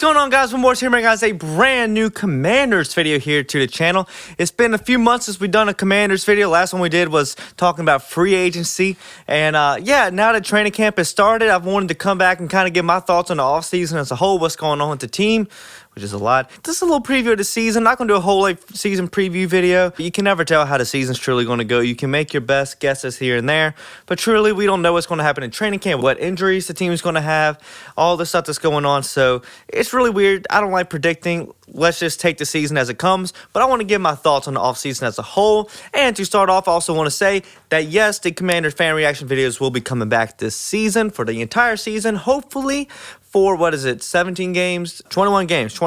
going on, guys? One more here, guys. A brand new Commanders video here to the channel. It's been a few months since we've done a Commanders video. Last one we did was talking about free agency. And yeah, now that training camp has started, I've wanted to come back and kind of give my thoughts on the offseason as a whole, what's going on with the team, which is a lot. Just a little preview of the season. I'm not going to do a whole season preview video. You can never tell how the season's truly going to go. You can make your best guesses here and there, but truly we don't know what's going to happen in training camp, what injuries the team is going to have, all the stuff that's going on. So it's really weird. I don't like predicting. Let's just take the season as it comes. But I want to give my thoughts on the offseason as a whole. And to start off, I also want to say that yes, the Commanders fan reaction videos will be coming back this season for the entire season. Hopefully for, what is it, 17 games? 21 games.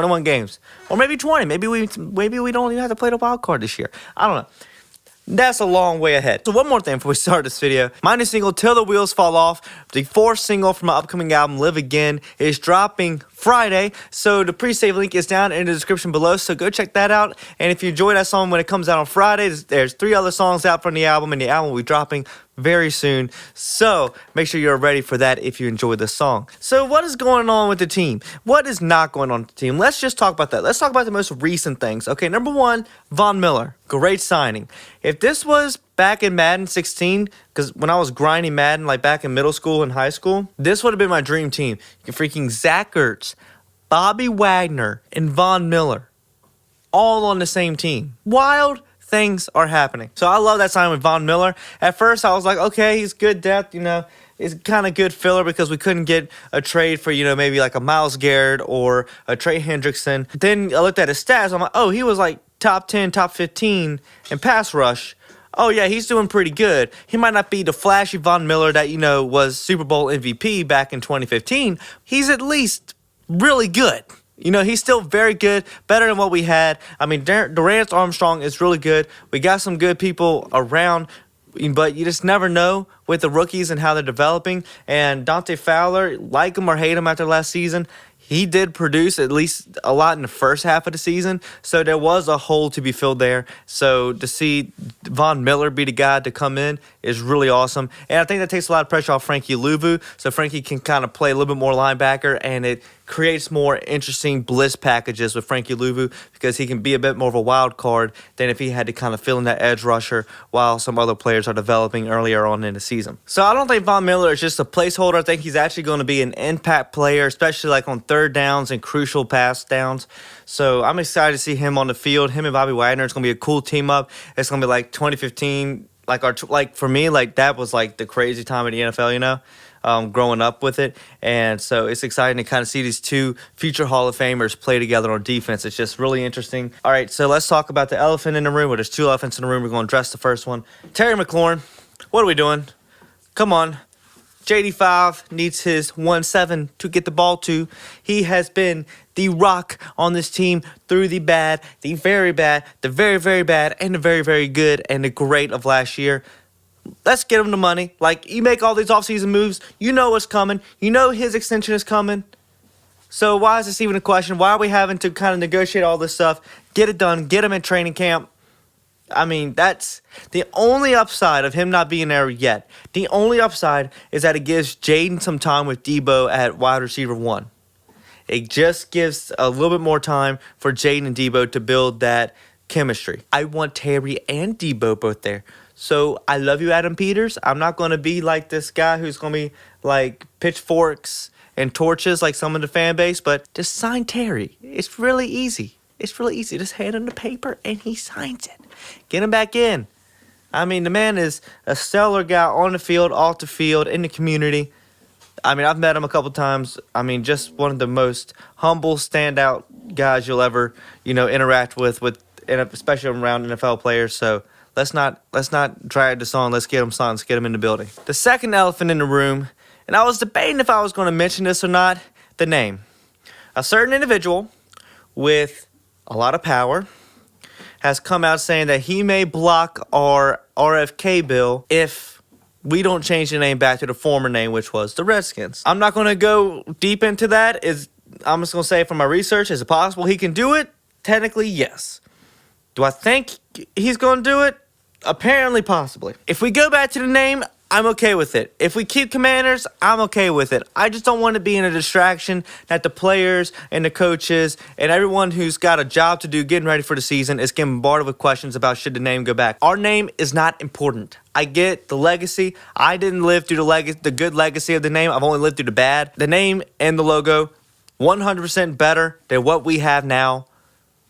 Or maybe 20. Maybe we don't even have to play the wild card this year. I don't know. That's a long way ahead. So one more thing before we start this video. My new single, Till the Wheels Fall Off, the fourth single from my upcoming album, Live Again, is dropping Friday. So the pre-save link is down in the description below, so go check that out. And if you enjoy that song when it comes out on Friday, there's 3 other songs out from the album, and the album will be dropping very soon. So make sure you're ready for that if you enjoy this song. So what is going on with the team? What is not going on with the team? Let's just talk about that. Let's talk about the most recent things. Okay, number one, Von Miller. Great signing. If this was back in Madden 16, because when I was grinding Madden, like back in middle school and high school, this would have been my dream team. You freaking Zach Ertz, Bobby Wagner, and Von Miller, all on the same team. Wild things are happening. So I love that sign with Von Miller. At first, I was like, okay, he's good depth, you know. It's kind of good filler because we couldn't get a trade for, you know, maybe like a Myles Garrett or a Trey Hendrickson. Then I looked at his stats. I'm like, oh, he was like top 10, top 15 in pass rush. Oh, yeah, he's doing pretty good. He might not be the flashy Von Miller that, you know, was Super Bowl MVP back in 2015. He's at least really good. You know, he's still very good, better than what we had. I mean, Durant Armstrong is really good. We got some good people around, but you just never know with the rookies and how they're developing. And Dante Fowler, like him or hate him after last season, he did produce at least a lot in the first half of the season, so there was a hole to be filled there. So to see Von Miller be the guy to come in is really awesome. And I think that takes a lot of pressure off Frankie Louvu, so Frankie can kind of play a little bit more linebacker, and it creates more interesting blitz packages with Frankie Louvu because he can be a bit more of a wild card than if he had to kind of fill in that edge rusher while some other players are developing earlier on in the season. So I don't think Von Miller is just a placeholder. I think he's actually going to be an impact player, especially like on third downs and crucial pass downs. So I'm excited to see him on the field. Him and Bobby Wagner, it's going to be a cool team up. It's going to be like 2015, like for me, like that was like the crazy time in the NFL, you know? Growing up with it. And so it's exciting to kind of see these two future Hall of Famers play together on defense. It's just really interesting. All right, so let's talk about the elephant in the room. Well, there's 2 elephants in the room. We're going to address the first one. Terry McLaurin, what are we doing? Come on. JD5 needs his 1-7 to get the ball to. He has been the rock on this team through the bad, the very bad, the very, very bad, and the very, very good, and the great of last year. Let's get him the money. Like, you make all these offseason moves, you know what's coming. You know his extension is coming. So why is this even a question? Why are we having to kind of negotiate all this stuff? Get it done. Get him in training camp. I mean, that's the only upside of him not being there yet. The only upside is that it gives Jaden some time with Debo at wide receiver 1. It just gives a little bit more time for Jaden and Debo to build that chemistry. I want Terry and Debo both there. So I love you, Adam Peters. I'm not going to be like this guy who's going to be like pitchforks and torches like some of the fan base, but just sign Terry. It's really easy. It's really easy. Just hand him the paper and he signs it. Get him back in. I mean, the man is a stellar guy on the field, off the field, in the community. I mean, I've met him a couple times. I mean, just one of the most humble, standout guys you'll ever, you know, interact with especially around NFL players. So Let's not drag this on. Let's get him signed. Let's get him in the building. The second elephant in the room, and I was debating if I was going to mention this or not, the name. A certain individual with a lot of power has come out saying that he may block our RFK bill if we don't change the name back to the former name, which was the Redskins. I'm not going to go deep into that. I'm just going to say from my research, is it possible he can do it? Technically, yes. Do I think he's going to do it? Apparently, possibly. If we go back to the name, I'm okay with it. If we keep Commanders, I'm okay with it. I just don't want to be in a distraction that the players and the coaches and everyone who's got a job to do getting ready for the season is getting bombarded with questions about should the name go back. Our name is not important. I get the legacy. I didn't live through the good legacy of the name. I've only lived through the bad. The name and the logo, 100% better than what we have now.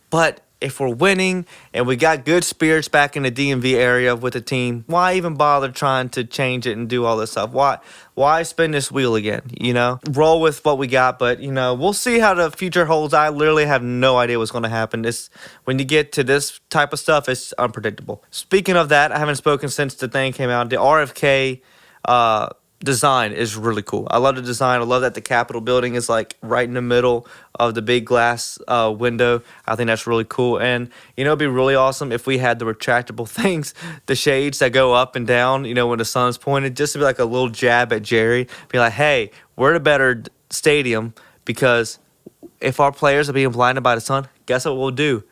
But if we're winning and we got good spirits back in the DMV area with the team, why even bother trying to change it and do all this stuff? Why spin this wheel again, Roll with what we got, but, we'll see how the future holds. I literally have no idea what's going to happen. When you get to this type of stuff, it's unpredictable. Speaking of that, I haven't spoken since the thing came out. The RFK design is really cool. I love the design. I love that the Capitol building is like right in the middle of the big glass window. I think that's really cool. And it'd be really awesome if we had the retractable things, the shades that go up and down, when the sun's pointed, just to be like a little jab at Jerry. Be like, hey, we're the better stadium, because if our players are being blinded by the sun, guess what we'll do?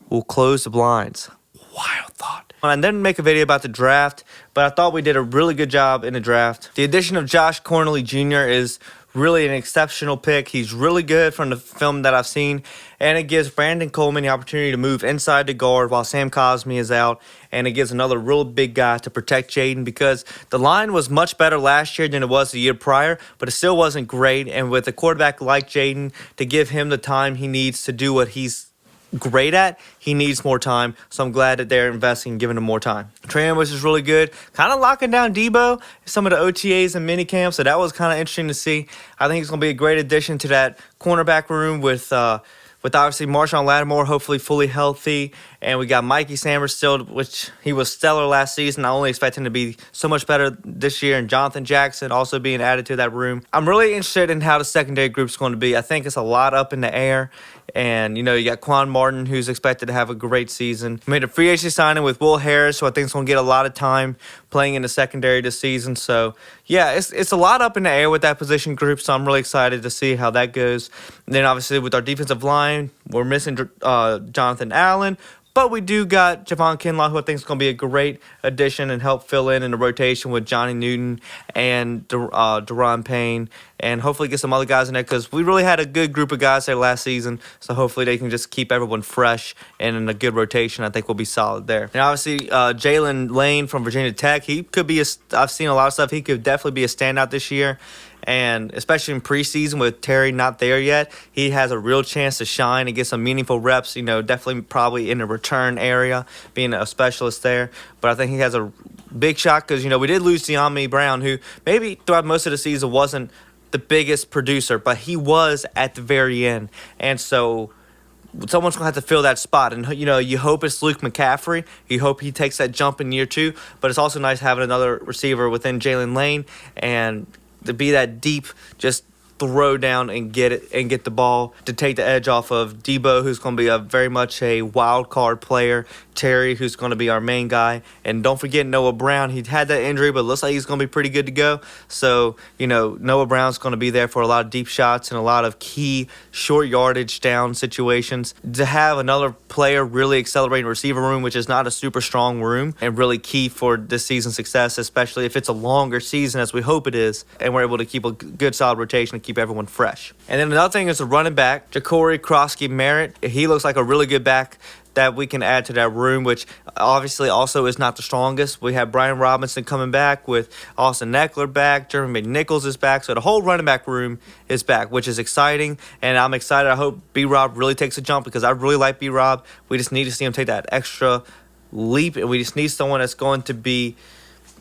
We'll close the blinds. Wild thought. I didn't make a video about the draft, but I thought we did a really good job in the draft. The addition of Josh Cornely Jr. is really an exceptional pick. He's really good from the film that I've seen, and it gives Brandon Coleman the opportunity to move inside the guard while Sam Cosmi is out, and it gives another real big guy to protect Jaden, because the line was much better last year than it was the year prior, but it still wasn't great, and with a quarterback like Jaden, to give him the time he needs to do what he's great at, he needs more time, so I'm glad that they're investing and giving him more time. Training, which is really good, kind of locking down Debo, some of the OTAs and mini camps, so that was kind of interesting to see. I think it's going to be a great addition to that cornerback room with obviously Marshawn Lattimore hopefully fully healthy, and we got Mikey Sanders still, which he was stellar last season. I only expect him to be so much better this year, and Jonathan Jackson also being added to that room. I'm really interested in how the secondary group's going to be. I think it's a lot up in the air, and you got Quan Martin, who's expected to have a great season. Made a free agency signing with Will Harris, who I think is going to get a lot of time playing in the secondary this season. So yeah, it's a lot up in the air with that position group, so I'm really excited to see how that goes. And then obviously with our defensive line, we're missing Jonathan Allen, but we do got Javon Kinlaw, who I think is going to be a great addition and help fill in the rotation with Johnny Newton and Deron Payne, and hopefully get some other guys in there, because we really had a good group of guys there last season, so hopefully they can just keep everyone fresh and in a good rotation. I think we'll be solid there. And obviously Jalen Lane from Virginia Tech, he could be I've seen a lot of stuff. He could definitely be a standout this year. And especially in preseason with Terry not there yet, he has a real chance to shine and get some meaningful reps, definitely probably in the return area, being a specialist there. But I think he has a big shot, because, we did lose De'Ami Brown, who maybe throughout most of the season wasn't the biggest producer, but he was at the very end. And so someone's going to have to fill that spot. And, you hope it's Luke McCaffrey. You hope he takes that jump in year 2. But it's also nice having another receiver within Jalen Lane, and to be that deep, just throw down and get it and get the ball to take the edge off of Debo, who's going to be very much a wild card player. Terry, who's going to be our main guy. And don't forget Noah Brown. He had that injury, but it looks like he's going to be pretty good to go. So, Noah Brown's going to be there for a lot of deep shots and a lot of key short yardage down situations. To have another player really accelerating receiver room, which is not a super strong room, and really key for this season's success, especially if it's a longer season, as we hope it is, and we're able to keep a good solid rotation and keep everyone fresh. And then another thing is the running back, Ja'Cory Krosky-Merritt. He looks like a really good back that we can add to that room, which obviously also is not the strongest. We have Brian Robinson coming back with Austin Eckler back, Jeremy McNichols is back, so the whole running back room is back, which is exciting, and I'm excited. I hope B-Rob really takes a jump, because I really like B-Rob. We just need to see him take that extra leap, and we just need someone that's going to be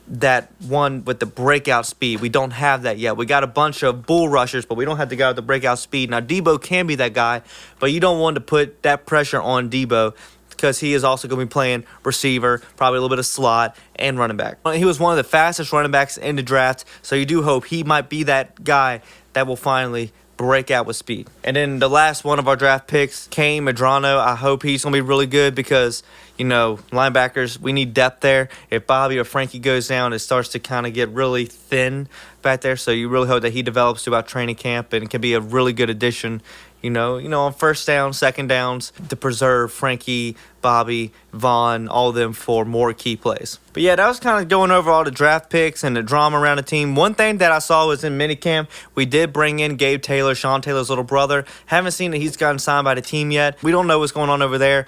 that one with the breakout speed. We don't have that yet. We got a bunch of bull rushers, but we don't have the guy with the breakout speed. Now, Debo can be that guy, but you don't want to put that pressure on Debo, because he is also going to be playing receiver, probably a little bit of slot, and running back. He was one of the fastest running backs in the draft, so you do hope he might be that guy that will finally break out with speed. And then the last one of our draft picks, Kane Medrano. I hope he's going to be really good, because linebackers, we need depth there. If Bobby or Frankie goes down, it starts to kind of get really thin back there. So you really hope that he develops throughout training camp and can be a really good addition, on first down, second downs, to preserve Frankie, Bobby, Vaughn, all of them for more key plays. But yeah, that was kind of going over all the draft picks and the drama around the team. One thing that I saw was in minicamp, we did bring in Gabe Taylor, Sean Taylor's little brother. Haven't seen that he's gotten signed by the team yet. We don't know what's going on over there.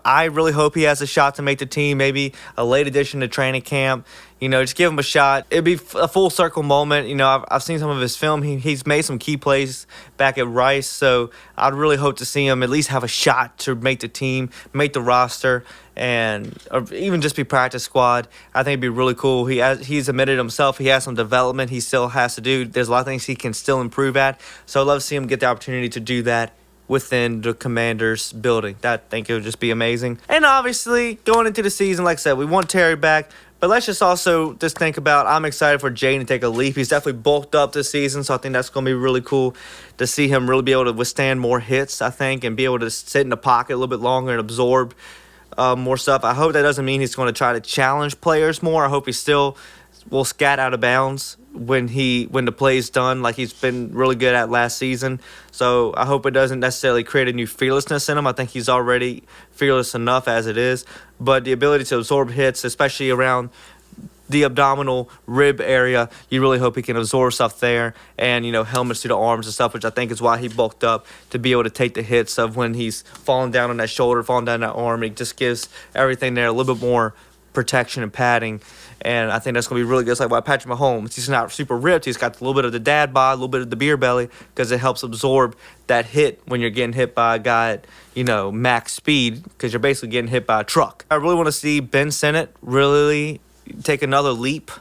I really hope he has a shot to make the team, maybe a late addition to training camp. You know, just give him a shot. It'd be a full circle moment. You know, I've seen some of his film. He's made some key plays back at Rice, so I'd really hope to see him at least have a shot to make the team, make the roster, and or even just be practice squad. I think it'd be really cool. He's admitted himself he has some development he still has to do. There's a lot of things he can still improve at, so I'd love to see him get the opportunity to do that within the Commanders building. I think it would just be amazing. And obviously, going into the season, like I said, we want Terry back. But let's just also just think about, I'm excited for Jaden to take a leap. He's definitely bulked up this season, so I think that's going to be really cool to see him really be able to withstand more hits, I think, and be able to sit in the pocket a little bit longer and absorb more stuff. I hope that doesn't mean he's going to try to challenge players more. I hope he still will scat out of bounds when the play's done, like he's been really good at last season. So I hope it doesn't necessarily create a new fearlessness in him. I think he's already fearless enough as it is. But the ability to absorb hits, especially around the abdominal rib area, you really hope he can absorb stuff there, and, you know, helmets to the arms and stuff, which I think is why he bulked up, to be able to take the hits of when he's falling down on that shoulder, falling down that arm. It just gives everything there a little bit more protection and padding, and I think that's going to be really good. It's like why Patrick Mahomes, he's not super ripped, he's got a little bit of the dad bod, a little bit of the beer belly, because it helps absorb that hit when you're getting hit by a guy at, you know, max speed, because you're basically getting hit by a truck. I really want to see Ben Sinnott really take another leap.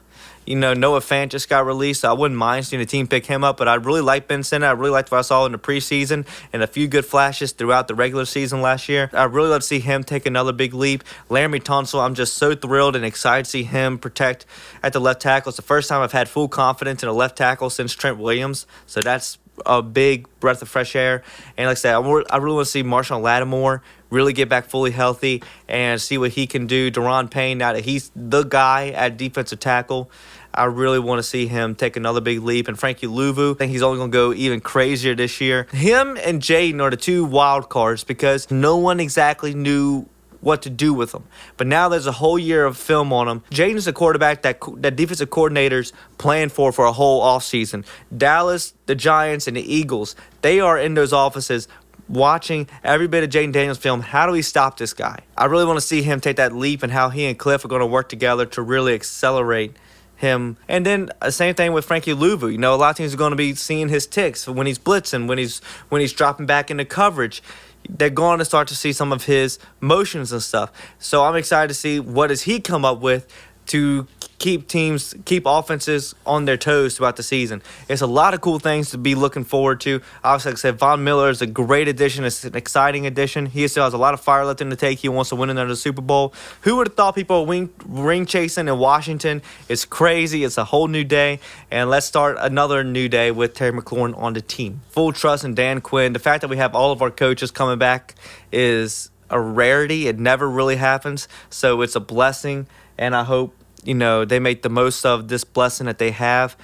You know, Noah Fant just got released, so I wouldn't mind seeing the team pick him up, but I really like Ben Sinnott. I really liked what I saw in the preseason and a few good flashes throughout the regular season last year. I really love to see him take another big leap. Laramie Tunsil, I'm just so thrilled and excited to see him protect at the left tackle. It's the first time I've had full confidence in a left tackle since Trent Williams, so that's a big breath of fresh air. And like I said, I really want to see Marshawn Lattimore really get back fully healthy and see what he can do. Daron Payne, now that he's the guy at defensive tackle, I really want to see him take another big leap. And Frankie Louvu, I think he's only going to go even crazier this year. Him and Jaden are the two wild cards because no one exactly knew what to do with him. But now there's a whole year of film on him. Jaden's a quarterback that defensive coordinators plan for a whole offseason. Dallas, the Giants, and the Eagles, they are in those offices watching every bit of Jaden Daniels' film. How do we stop this guy? I really want to see him take that leap and how he and Cliff are going to work together to really accelerate him. And then same thing with Frankie Louvu. You know, a lot of teams are going to be seeing his ticks when he's blitzing, when he's dropping back into coverage. They're going to start to see some of his motions and stuff. So I'm excited to see what does he come up with to keep offenses on their toes throughout the season. It's a lot of cool things to be looking forward to. Obviously, like I said, Von Miller is a great addition. It's an exciting addition. He still has a lot of fire left in the tank. He wants to win another Super Bowl. Who would have thought people were ring chasing in Washington? It's crazy. It's a whole new day. And let's start another new day with Terry McLaurin on the team. Full trust in Dan Quinn. The fact that we have all of our coaches coming back is a rarity. It never really happens. So it's a blessing. And I hope, you know, they make the most of this blessing that they have.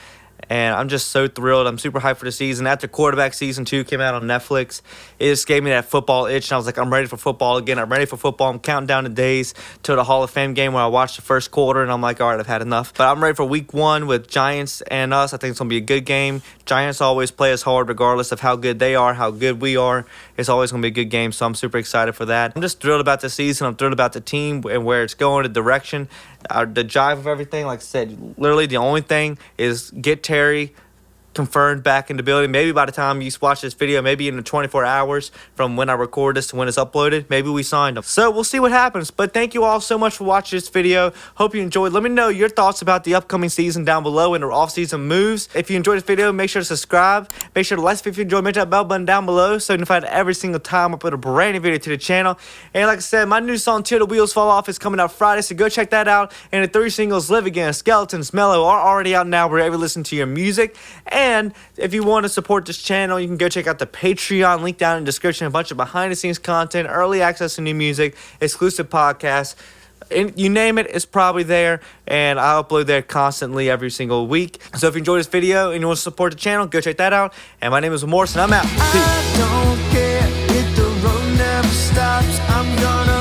And I'm just so thrilled. I'm super hyped for the season. After Quarterback Season 2 came out on Netflix, it just gave me that football itch. And I was like, I'm ready for football again. I'm ready for football. I'm counting down the days to the Hall of Fame game where I watched the first quarter. And I'm like, all right, I've had enough. But I'm ready for Week 1 with Giants and us. I think it's going to be a good game. Giants always play us hard regardless of how good they are, how good we are. It's always going to be a good game. So I'm super excited for that. I'm just thrilled about the season. I'm thrilled about the team and where it's going, the direction, the jive of everything. Like I said, literally the only thing is get Terry confirmed back in the building. Maybe by the time you watch this video, maybe in the 24 hours from when I record this to when it's uploaded, maybe we signed him. So we'll see what happens. But thank you all so much for watching this video. Hope you enjoyed. Let me know your thoughts about the upcoming season down below and the off-season moves. If you enjoyed this video, make sure to subscribe. Make sure to like if you enjoyed. Make that bell button down below so you're notified every single time I put a brand new video to the channel. And like I said, my new song, Till the Wheels Fall Off, is coming out Friday, so go check that out. And the 3 singles, Live Again, Skeletons, Mellow, are already out now wherever you listen to your music. And if you want to support this channel, you can go check out the Patreon link down in the description. A bunch of behind-the-scenes content, early access to new music, exclusive podcasts. You name it, it's probably there. And I upload there constantly every single week. So if you enjoyed this video and you want to support the channel, go check that out. And my name is Morris, and I'm out. Peace. I don't care if the road never stops. I'm gonna